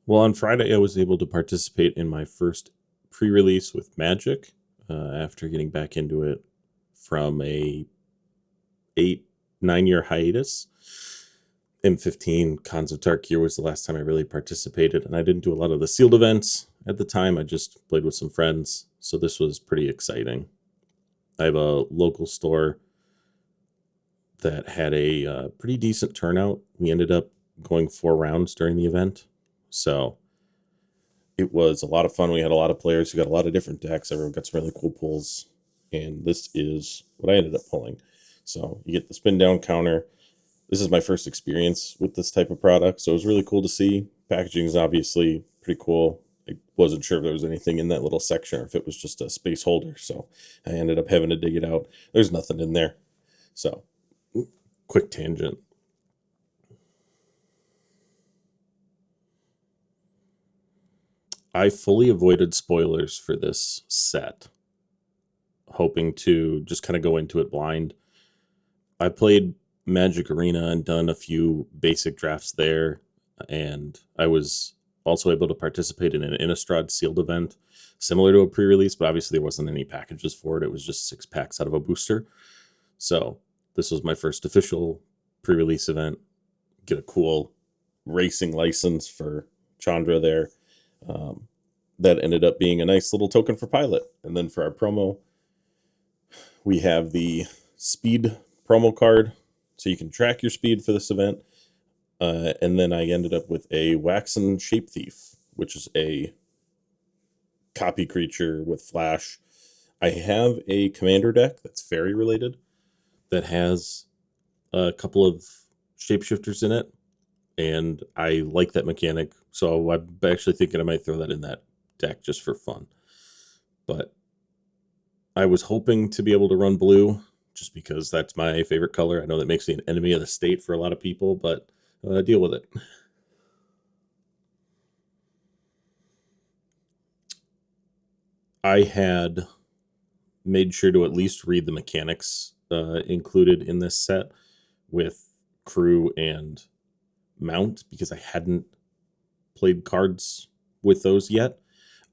Well, on Friday, I was able to participate in my first pre-release with Magic after getting back into it from a 8-9 year hiatus. M15 Cons of Tarkir was the last time I really participated, and I didn't do a lot of the sealed events at the time. I just played with some friends, so this was pretty exciting. I have a local store that had a pretty decent turnout. We ended up going 4 rounds during the event, so it was a lot of fun. We had a lot of players who got a lot of different decks. Everyone got some really cool pulls, and this is what I ended up pulling. So you get the spin down counter. This is my first experience with this type of product, so it was really cool to see. Packaging is obviously pretty cool. I wasn't sure if there was anything in that little section or if it was just a space holder, so I ended up having to dig it out. There's nothing in there. So, quick tangent. I fully avoided spoilers for this set, hoping to just kind of go into it blind. I played Magic Arena and done a few basic drafts there, and I was also able to participate in an Innistrad sealed event, similar to a pre-release, but obviously there wasn't any packages for it. It was just 6 packs out of a booster. So this was my first official pre-release event. Get a cool racing license for Chandra there. That ended up being a nice little token for Pilot. And then for our promo, we have the speed promo card, so you can track your speed for this event. And then I ended up with a Waxen Shape Thief, which is a copy creature with flash. I have a commander deck that's fairy related that has a couple of shapeshifters in it, and I like that mechanic, so I'm actually thinking I might throw that in that deck just for fun. But I was hoping to be able to run blue, just because that's my favorite color. I know that makes me an enemy of the state for a lot of people, but deal with it. I had made sure to at least read the mechanics included in this set with crew and mount, because I hadn't played cards with those yet,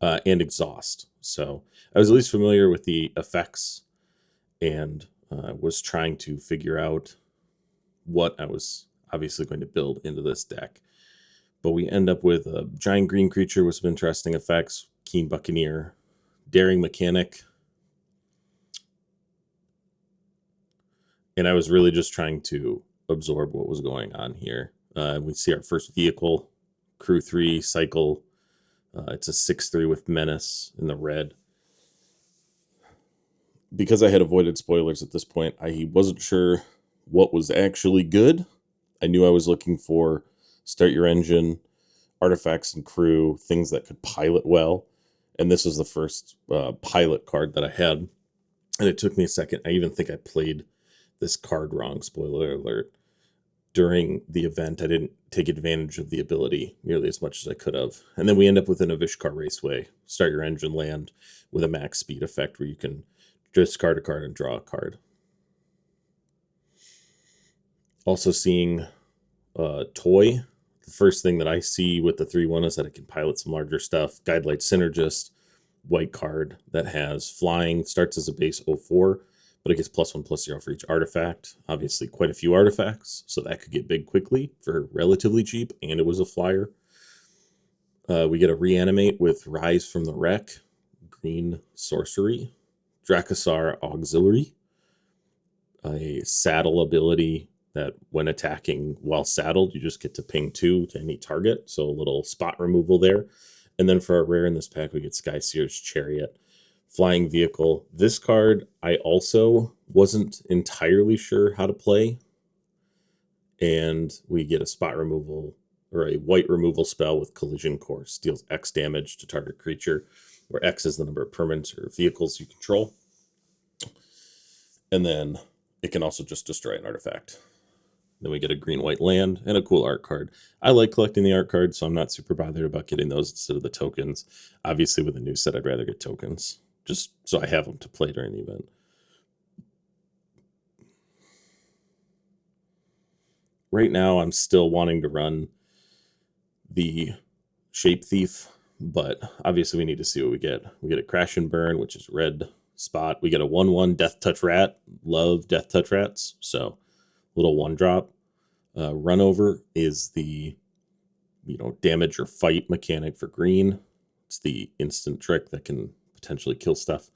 and exhaust. So I was at least familiar with the effects and was trying to figure out what I was obviously going to build into this deck. But we end up with a giant green creature with some interesting effects, Keen Buccaneer, Daring Mechanic, and I was really just trying to absorb what was going on here. We see our first vehicle, Crew 3 Cycle. It's a 6/3 with Menace in the red. Because I had avoided spoilers at this point, I wasn't sure what was actually good. I knew I was looking for start your engine, artifacts and crew, things that could pilot well. And this was the first pilot card that I had. And it took me a second. I even think I played this card wrong, spoiler alert. During the event, I didn't take advantage of the ability nearly as much as I could have. And then we end up with an Avishkar Raceway, start your engine land with a max speed effect where you can discard a card and draw a card. Also seeing Toy. The first thing that I see with the 3/1 is that it can pilot some larger stuff. Guidelight Synergist, white card that has flying, starts as a base 04, but it gets +1/+0 for each artifact. Obviously, quite a few artifacts, so that could get big quickly for relatively cheap, and it was a flyer. We get a reanimate with Rise from the Wreck, green sorcery, Drakasar Auxiliary, a saddle ability that when attacking while saddled, you just get to ping 2 to any target, so a little spot removal there. And then for our rare in this pack, we get Skyseer's Chariot, flying vehicle. This card I also wasn't entirely sure how to play, and we get a spot removal or a white removal spell with Collision Course, deals X damage to target creature, where X is the number of permanents or vehicles you control. And then it can also just destroy an artifact. Then we get a green-white land and a cool art card. I like collecting the art cards, so I'm not super bothered about getting those instead of the tokens. Obviously, with a new set, I'd rather get tokens, just so I have them to play during the event. Right now, I'm still wanting to run the Shape Thief, but obviously we need to see what we get. We get a Crash and Burn, which is red spot. We get a 1/1 Death Touch Rat. Love Death Touch Rats, so little 1-drop. Run Over is the damage or fight mechanic for green. It's the instant trick that can potentially kill stuff.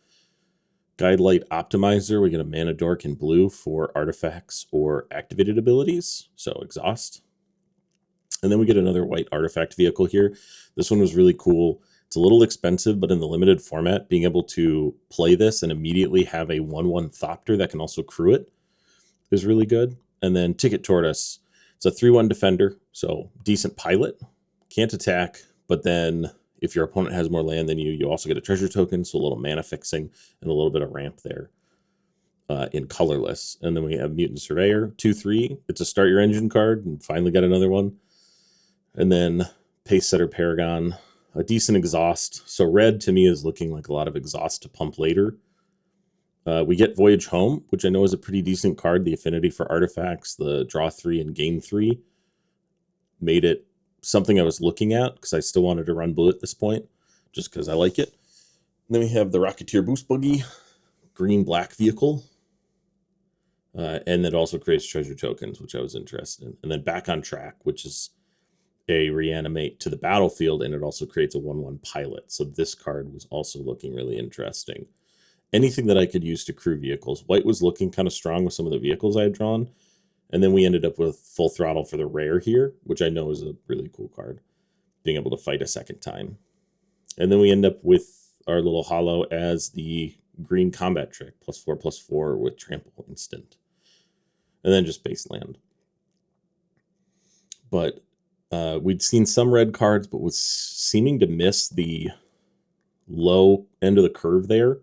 Guidelight Optimizer, we get a Mana Dork in blue for artifacts or activated abilities, so exhaust. And then we get another white artifact vehicle here. This one was really cool. It's a little expensive, but in the limited format, being able to play this and immediately have a 1/1 Thopter that can also crew it is really good. And then Ticket Tortoise. It's a 3/1 defender, so decent pilot. Can't attack, but then if your opponent has more land than you, you also get a treasure token, so a little mana fixing and a little bit of ramp there in colorless. And then we have Mutant Surveyor, 2/3. It's a Start Your Engine card, and finally got another one. And then Pace Setter Paragon, a decent exhaust. So red to me is looking like a lot of exhaust to pump later. We get Voyage Home, which I know is a pretty decent card. The affinity for artifacts, the draw 3 and gain 3 made it something I was looking at because I still wanted to run blue at this point, just because I like it. And then we have the Rocketeer Boost Buggy, green-black vehicle. And it also creates treasure tokens, which I was interested in. And then Back on Track, which is a reanimate to the battlefield, and it also creates a 1/1 pilot. So this card was also looking really interesting. Anything that I could use to crew vehicles. White was looking kind of strong with some of the vehicles I had drawn. And then we ended up with Full Throttle for the rare here, which I know is a really cool card, being able to fight a second time. And then we end up with our little holo as the green combat trick, +4/+4 with trample instant. And then just base land. But we'd seen some red cards, but was seeming to miss the low end of the curve there.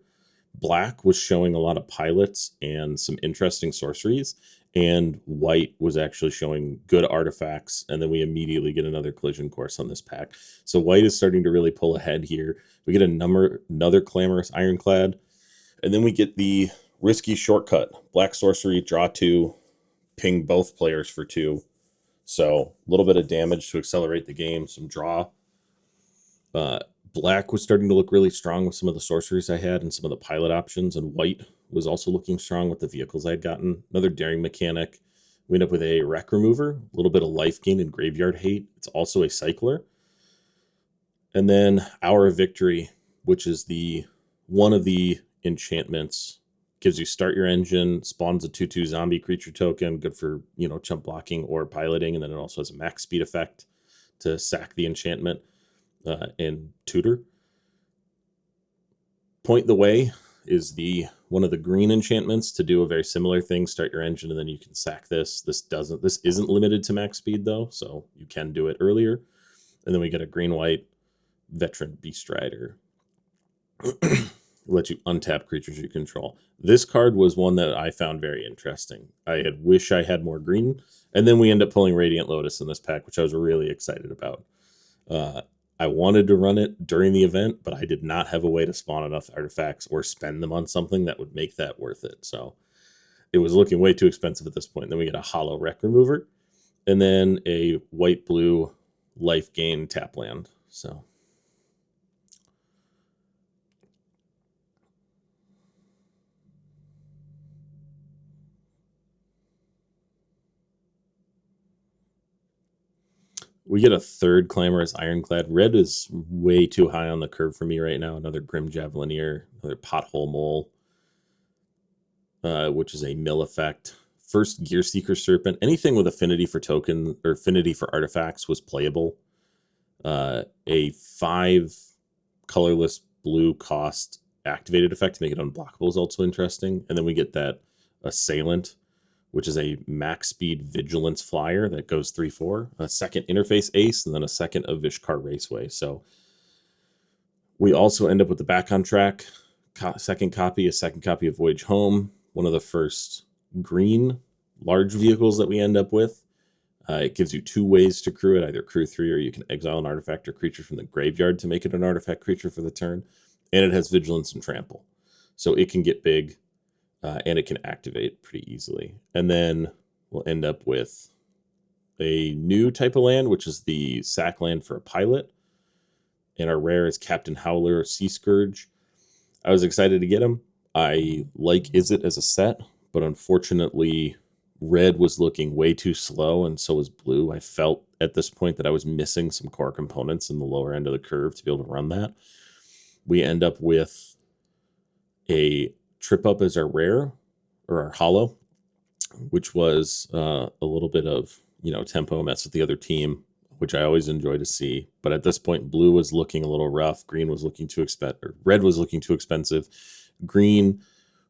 Black was showing a lot of pilots and some interesting sorceries, and white was actually showing good artifacts, and then we immediately get another collision course on this pack. So white is starting to really pull ahead here. We get another Clamorous Ironclad, and then we get the risky shortcut. Black sorcery, draw 2, ping both players for 2. So a little bit of damage to accelerate the game, some draw. Black was starting to look really strong with some of the sorceries I had and some of the pilot options, and white was also looking strong with the vehicles I had gotten. Another daring mechanic. We end up with a Wreck Remover, a little bit of life gain and graveyard hate. It's also a cycler. And then Hour of Victory, which is one of the enchantments. Gives you Start Your Engine, spawns a 2/2 zombie creature token, good for chump blocking or piloting, and then it also has a max speed effect to sack the enchantment and tutor. Point the Way is one of the green enchantments to do a very similar thing. Start Your Engine, and then you can sack this. This isn't limited to max speed though, so you can do it earlier. And then we get a green-white Veteran Beast Rider. Let you untap creatures you control. This card was one that I found very interesting. I wish I had more green, and then we end up pulling Radiant Lotus in this pack, which I was really excited about. I wanted to run it during the event, but I did not have a way to spawn enough artifacts or spend them on something that would make that worth it. So it was looking way too expensive at this point. Then we get a holo Wreck Remover, and then a white-blue life gain tap land. So we get a third Clamorous Ironclad. Red is way too high on the curve for me right now. Another Grim Javelineer, another Pothole Mole, which is a mill effect. First Gear Seeker Serpent. Anything with affinity for token or affinity for artifacts was playable. A 5 colorless blue cost activated effect to make it unblockable is also interesting. And then we get that Assailant, which is a max speed vigilance flyer that goes 3/4, a second interface ace, and then a second of Vishkar Raceway. So we also end up with the Back on Track, a second copy of Voyage Home, one of the first green large vehicles that we end up with. It gives you 2 ways to crew it, either crew 3 or you can exile an artifact or creature from the graveyard to make it an artifact creature for the turn. And it has vigilance and trample. So it can get big. And it can activate pretty easily. And then we'll end up with a new type of land, which is the sack land for a pilot. And our rare is Captain Howler Sea Scourge. I was excited to get him. I like Izzet as a set, but unfortunately, red was looking way too slow, and so was blue. I felt at this point that I was missing some core components in the lower end of the curve to be able to run that. We end up with a Trip Up as our rare, or our hollow, which was a little bit of, tempo mess with the other team, which I always enjoy to see. But at this point, blue was looking a little rough. Green was looking too expensive, or red was looking too expensive. Green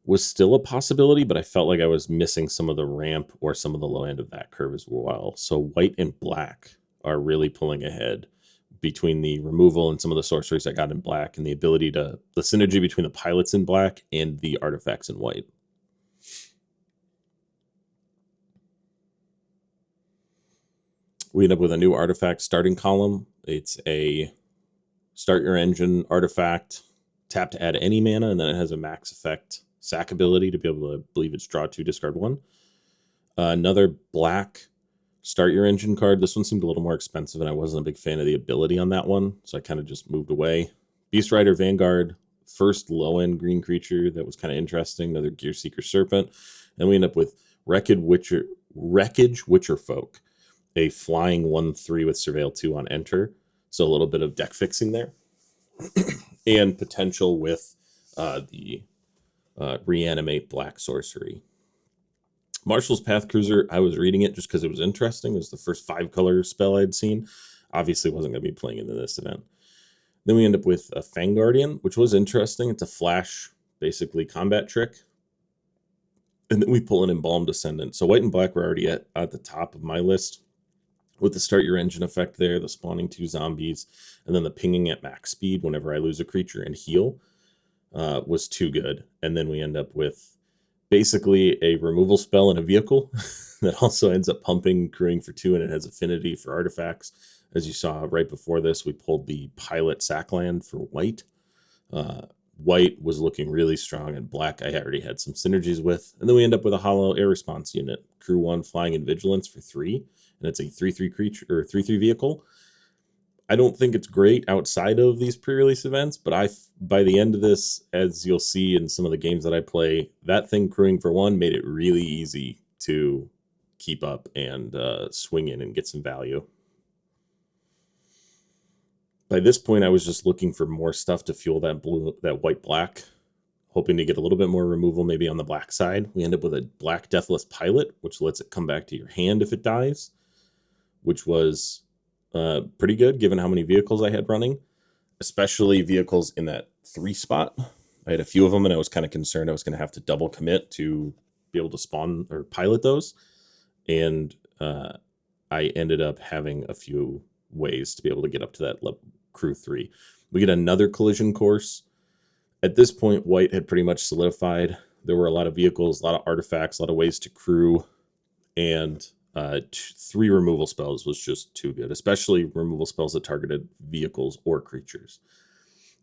was still a possibility, but I felt like I was missing some of the ramp or some of the low end of that curve as well. So white and black are really pulling ahead between the removal and some of the sorceries I got in black, and the synergy between the pilots in black and the artifacts in white. We end up with a new artifact starting column. It's a start your engine artifact, tap to add any mana, and then it has a max effect sack ability to be able to, I believe it's draw 2, discard 1. Another black start your engine card. This one seemed a little more expensive, and I wasn't a big fan of the ability on that one, so I kind of just moved away. Beast Rider Vanguard, first low-end green creature that was kind of interesting, another Gear Seeker Serpent. And we end up with Wreckage Witcherfolk, a flying 1/3 with Surveil 2 on enter, so a little bit of deck fixing there. And potential with the Reanimate Black Sorcery. Marshall's Path Cruiser, I was reading it just because it was interesting. It was the first 5-color spell I'd seen. Obviously wasn't going to be playing into this event. Then we end up with a Fang Guardian, which was interesting. It's a flash, basically, combat trick. And then we pull an Embalmed Descendant. So white and black were already at the top of my list, with the start your engine effect there, the spawning 2 zombies, and then the pinging at max speed whenever I lose a creature and heal was too good. And then we end up with basically a removal spell in a vehicle that also ends up pumping, crewing for 2, and it has affinity for artifacts. As you saw right before this, we pulled the Pilot Sackland for white. White was looking really strong, and black I already had some synergies with. And then we end up with a Hollow Air Response unit, Crew 1, Flying and Vigilance for 3, and it's a 3/3 creature, or 3/3 vehicle. I don't think it's great outside of these pre-release events, but by the end of this, as you'll see in some of the games that I play, that thing crewing for 1 made it really easy to keep up and swing in and get some value. By this point, I was just looking for more stuff to fuel that white-black, hoping to get a little bit more removal maybe on the black side. We end up with a black Deathless Pilot, which lets it come back to your hand if it dies, which was pretty good given how many vehicles I had running, especially vehicles in that 3 spot. I had a few of them, and I was kind of concerned I was going to have to double commit to be able to spawn or pilot those. And I ended up having a few ways to be able to get up to that crew 3. We get another collision course. At this point, white had pretty much solidified. There were a lot of vehicles, a lot of artifacts, a lot of ways to crew, and 3 removal spells was just too good, especially removal spells that targeted vehicles or creatures.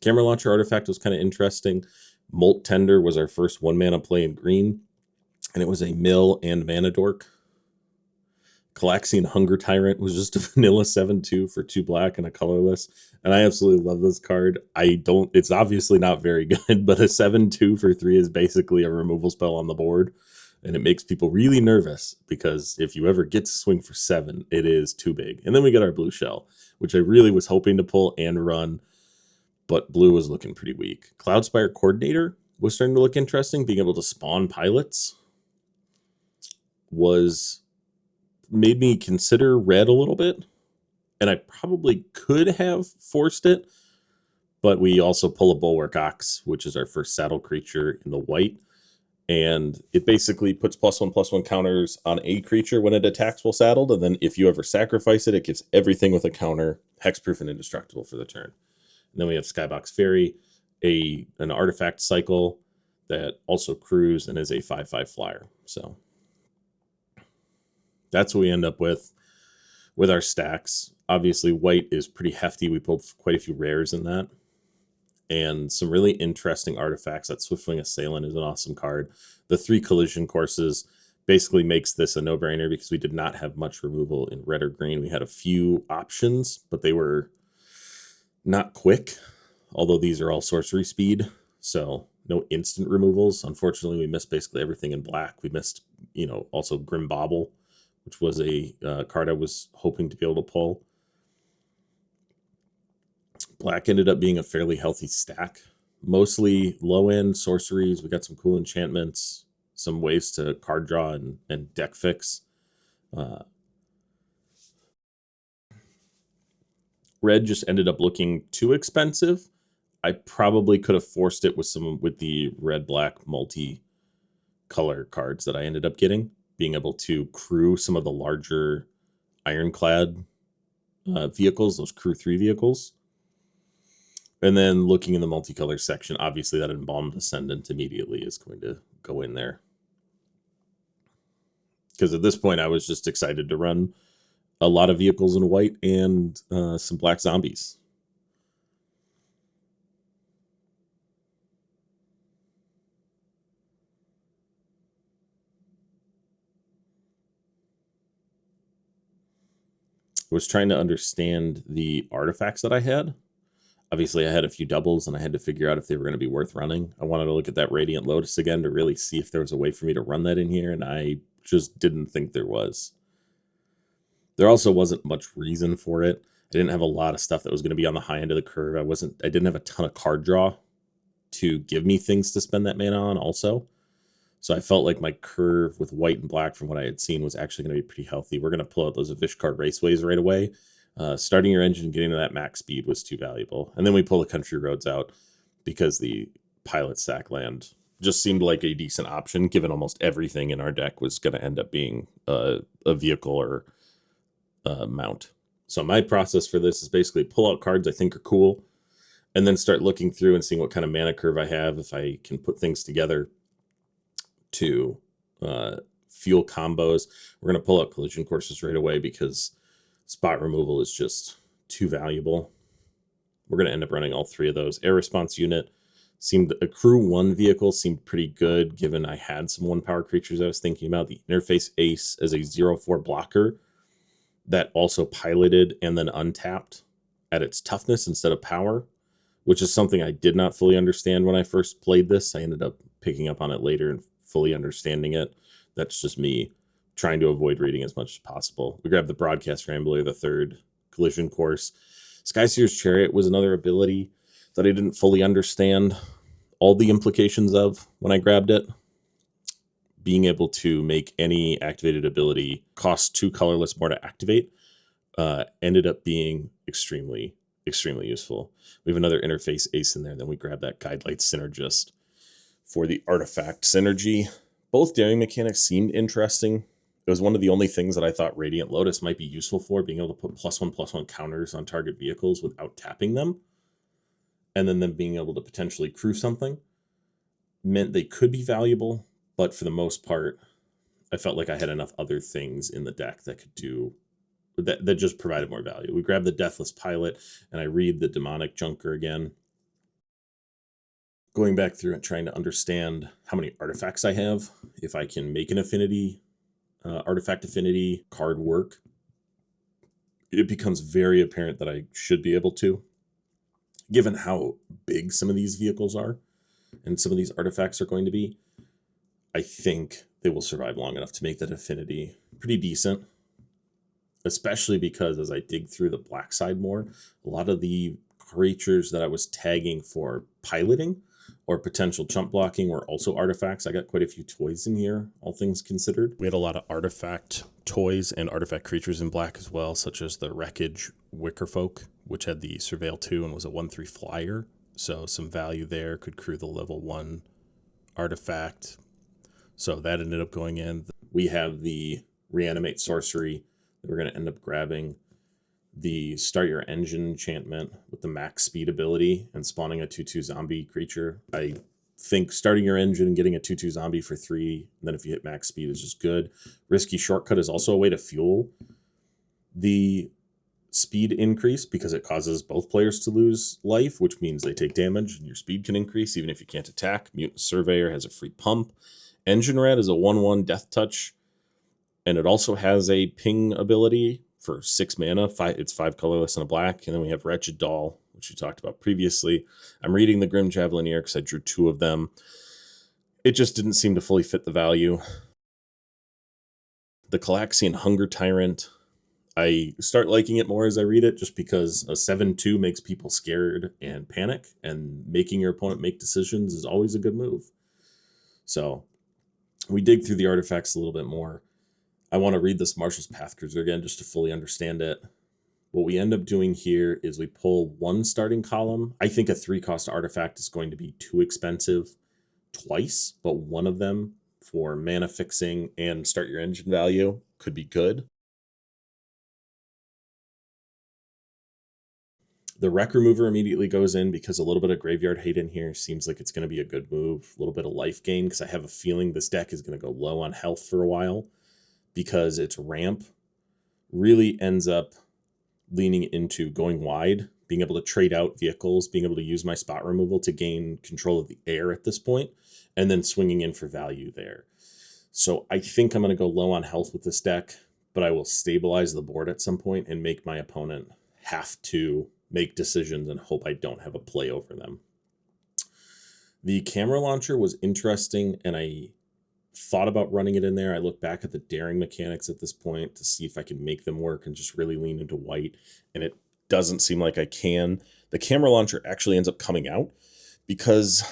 Camera Launcher Artifact was kind of interesting. Molt Tender was our first 1-mana play in green, and it was a mill and mana dork. Calaxian Hunger Tyrant was just a vanilla 7/2 for 2 black and a colorless, and I absolutely love this card. It's obviously not very good, but a 7/2 for 3 is basically a removal spell on the board. And it makes people really nervous, because if you ever get to swing for 7, it is too big. And then we get our blue shell, which I really was hoping to pull and run, but blue was looking pretty weak. Cloudspire Coordinator was starting to look interesting. Being able to spawn pilots made me consider red a little bit, and I probably could have forced it, but we also pull a Bulwark Ox, which is our first saddle creature in the white. And it basically puts +1/+1 counters on a creature when it attacks while saddled, and then if you ever sacrifice it, it gives everything with a counter hexproof and indestructible for the turn. And then we have Skybox Fairy, an artifact cycle that also crews and is a 5/5 flyer. So that's what we end up with our stacks. Obviously, white is pretty hefty. We pulled quite a few rares in that, and some really interesting artifacts. That Swiftwing Assailant is an awesome card. The 3 collision courses basically makes this a no-brainer, because we did not have much removal in red or green. We had a few options, but they were Not quick, although these are all sorcery speed, so no instant removals. Unfortunately, we missed basically everything in black. We missed, also Grim Bobble, which was a card I was hoping to be able to pull. Black ended up being a fairly healthy stack, mostly low end sorceries. We got some cool enchantments, some ways to card draw and deck fix. Red just ended up looking too expensive. I probably could have forced it with the red black multi color cards that I ended up getting, being able to crew some of the larger ironclad vehicles, those crew 3 vehicles. And then looking in the multicolor section, obviously that Embalmed Ascendant immediately is going to go in there. Because at this point, I was just excited to run a lot of vehicles in white and some black zombies. I was trying to understand the artifacts that I had. Obviously, I had a few doubles, and I had to figure out if they were going to be worth running. I wanted to look at that Radiant Lotus again to really see if there was a way for me to run that in here, and I just didn't think there was. There also wasn't much reason for it. I didn't have a lot of stuff that was going to be on the high end of the curve. I didn't have a ton of card draw to give me things to spend that mana on also. So I felt like my curve with white and black from what I had seen was actually going to be pretty healthy. We're going to pull out those Avishkar Raceways right away. Starting your engine and getting to that max speed was too valuable. And then we pull the country roads out because the pilot stack land just seemed like a decent option, given almost everything in our deck was going to end up being a vehicle or mount. So my process for this is basically pull out cards I think are cool, and then start looking through and seeing what kind of mana curve I have, if I can put things together to fuel combos. We're going to pull out collision courses right away because spot removal is just too valuable. We're going to end up running all 3 of those. Air response unit seemed a crew 1 vehicle seemed pretty good, given I had some 1 power creatures I was thinking about. The interface ace as a 0/4 blocker that also piloted and then untapped at its toughness instead of power, which is something I did not fully understand when I first played this. I ended up picking up on it later and fully understanding it. That's just me trying to avoid reading as much as possible. We grabbed the Broadcast Rambler, the 3rd collision course. Skyseer's Chariot was another ability that I didn't fully understand all the implications of when I grabbed it. Being able to make any activated ability cost 2 colorless more to activate ended up being extremely useful. We have another interface ace in there. Then we grab that Guidelight Synergist for the artifact synergy. Both daring mechanics seemed interesting. It was one of the only things that I thought Radiant Lotus might be useful for, being able to put +1/+1 counters on target vehicles without tapping them, and then them being able to potentially crew something meant they could be valuable, but for the most part, I felt like I had enough other things in the deck that could do that just provided more value. We grab the Deathless Pilot, and I read the Demonic Junker again, going back through and trying to understand how many artifacts I have, if I can make an affinity, artifact affinity card work. It becomes very apparent that I should be able to, given how big some of these vehicles are and some of these artifacts are going to be. I think they will survive long enough to make that affinity pretty decent, especially because as I dig through the black side more, a lot of the creatures that I was tagging for piloting or potential chump blocking were also artifacts. I got quite a few toys in here, all things considered. We had a lot of artifact toys and artifact creatures in black as well, such as the Wreckage Wickerfolk, which had the Surveil 2 and was a 1/3 flyer. So some value there, could crew the level 1 artifact. So that ended up going in. We have the Reanimate Sorcery that we're going to end up grabbing. The Start Your Engine enchantment with the max speed ability and spawning a 2/2 zombie creature. I think starting your engine and getting a 2/2 zombie for 3, and then if you hit max speed is just good. Risky Shortcut is also a way to fuel the speed increase because it causes both players to lose life, which means they take damage and your speed can increase even if you can't attack. Mutant Surveyor has a free pump. Engine Red is a 1/1 Death Touch, and it also has a ping ability for 6 mana. It's 5 colorless and a black. And then we have Wretched Doll, which which you talked about previously. I'm reading the Grim Javelineer because I drew 2 of them. It just didn't seem to fully fit the value. The Calaxian Hunger Tyrant, I start liking it more as I read it, just because a 7-2 makes people scared and panic, and making your opponent make decisions is always a good move. So we dig through the artifacts a little bit more. I want to read this Marshal's Path Cruiser again just to fully understand it. What we end up doing here is we pull 1 starting column. I think a 3-cost artifact is going to be too expensive twice, but one of them for mana fixing and start your engine value could be good. The Wreck Remover immediately goes in because a little bit of graveyard hate in here seems like it's going to be a good move. A little bit of life gain because I have a feeling this deck is going to go low on health for a while, because its ramp really ends up leaning into going wide, being able to trade out vehicles, being able to use my spot removal to gain control of the air at this point, and then swinging in for value there. So I think I'm going to go low on health with this deck, but I will stabilize the board at some point and make my opponent have to make decisions and hope I don't have a play over them. The camera launcher was interesting, and I thought about running it in there. I look back at the daring mechanics at this point to see if I can make them work and just really lean into white, and it doesn't seem like I can. The camera launcher actually ends up coming out because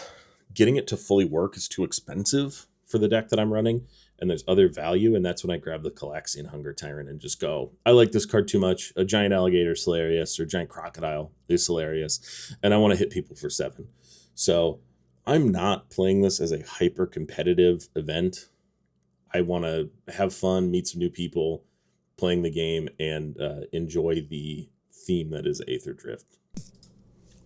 getting it to fully work is too expensive for the deck that I'm running, and there's other value, and that's when I grab the Calaxian Hunger Tyrant and just go, I like this card too much. A giant alligator is hilarious, or a giant crocodile is hilarious, and I want to hit people for 7. So I'm not playing this as a hyper competitive event. I want to have fun, meet some new people, playing the game, and enjoy the theme that is Aetherdrift.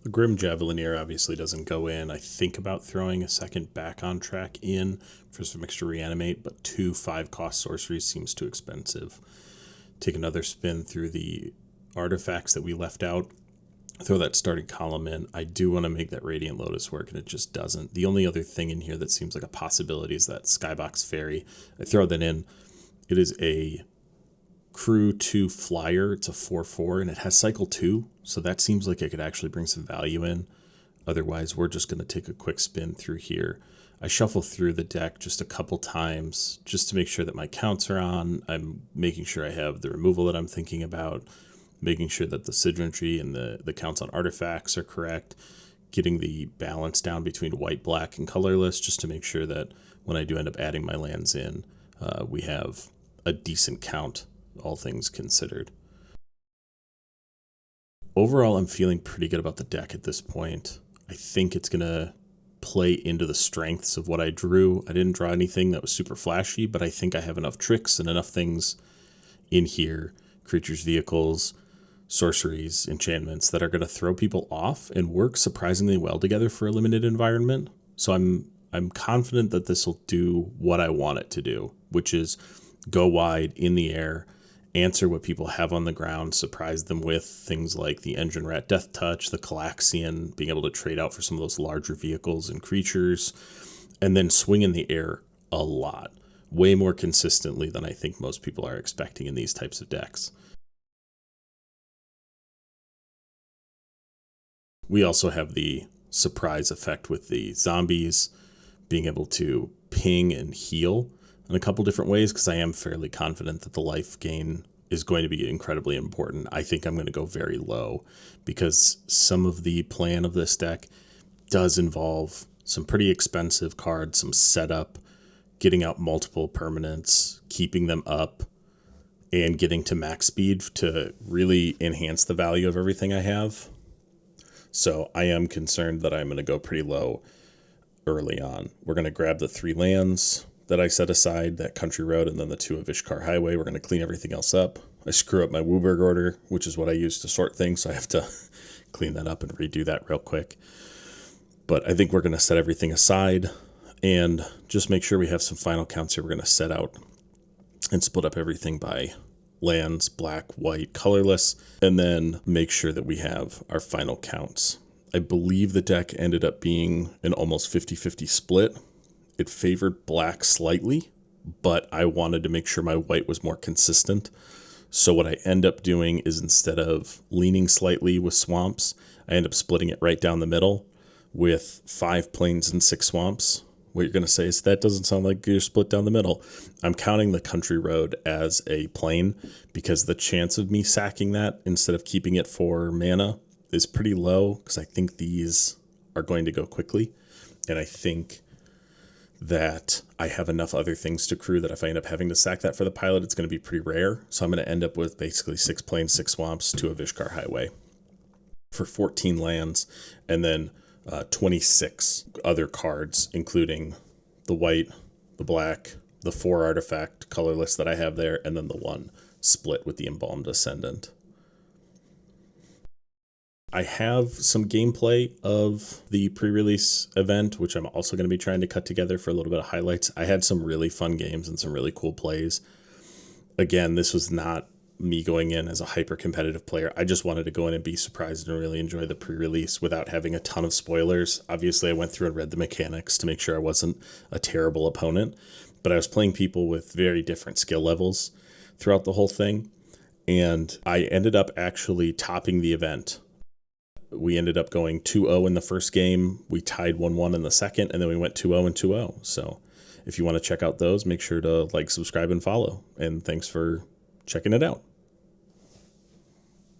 The Grim Javelineer obviously doesn't go in. I think about throwing a second back on track in for some extra reanimate, but 2 5-cost sorceries seems too expensive. Take another spin through the artifacts that we left out. Throw that starting column in. I do want to make that Radiant Lotus work, and it just doesn't. The only other thing in here that seems like a possibility is that Skybox Fairy. I throw that in. It is a Crew 2 flyer. It's a 4/4, and it has cycle 2, so that seems like it could actually bring some value in. Otherwise, we're just going to take a quick spin through here. I shuffle through the deck just a couple times just to make sure that my counts are on. I'm making sure I have the removal that I'm thinking about, making sure that the Sidrentry and the counts on artifacts are correct, getting the balance down between white, black, and colorless, just to make sure that when I do end up adding my lands in, we have a decent count, all things considered. Overall, I'm feeling pretty good about the deck at this point. I think it's going to play into the strengths of what I drew. I didn't draw anything that was super flashy, but I think I have enough tricks and enough things in here, creatures, vehicles, sorceries, enchantments, that are going to throw people off and work surprisingly well together for a limited environment. So I'm confident that this will do what I want it to do, which is go wide in the air, answer what people have on the ground, surprise them with things like the Engine Rat Death Touch, the Calaxian, being able to trade out for some of those larger vehicles and creatures, and then swing in the air a lot, way more consistently than I think most people are expecting in these types of decks. We also have the surprise effect with the zombies, being able to ping and heal in a couple different ways, because I am fairly confident that the life gain is going to be incredibly important. I think I'm going to go very low because some of the plan of this deck does involve some pretty expensive cards, some setup, getting out multiple permanents, keeping them up, and getting to max speed to really enhance the value of everything I have. So I am concerned that I'm going to go pretty low early on. We're going to grab the 3 lands that I set aside, that Country Road, and then the 2 of Ishkar Highway. We're going to clean everything else up. I screw up my Wooburg order, which is what I use to sort things, so I have to clean that up and redo that real quick. But I think we're going to set everything aside and just make sure we have some final counts here. We're going to set out and split up everything by lands, black, white, colorless, and then make sure that we have our final counts. I believe the deck ended up being an almost 50-50 split. It favored black slightly, but I wanted to make sure my white was more consistent. So what I end up doing is instead of leaning slightly with swamps, I end up splitting it right down the middle with 5 plains and 6 swamps. What you're going to say is that doesn't sound like you're split down the middle. I'm counting the country road as a plain because the chance of me sacking that instead of keeping it for mana is pretty low because I think these are going to go quickly. And I think that I have enough other things to crew that if I end up having to sack that for the pilot, it's going to be pretty rare. So I'm going to end up with basically 6 plains, 6 swamps to a Vishkar highway for 14 lands, and then 26 other cards, including the white, the black, the 4 artifact colorless that I have there, and then the 1 split with the Embalmed Ascendant. I have some gameplay of the pre-release event, which I'm also going to be trying to cut together for a little bit of highlights. I had some really fun games and some really cool plays. Again, this was not me going in as a hyper-competitive player. I just wanted to go in and be surprised and really enjoy the pre-release without having a ton of spoilers. Obviously, I went through and read the mechanics to make sure I wasn't a terrible opponent, but I was playing people with very different skill levels throughout the whole thing, and I ended up actually topping the event. We ended up going 2-0 in the first game. We tied 1-1 in the second, and then we went 2-0 and 2-0. So if you want to check out those, make sure to like, subscribe, and follow. And thanks for checking it out.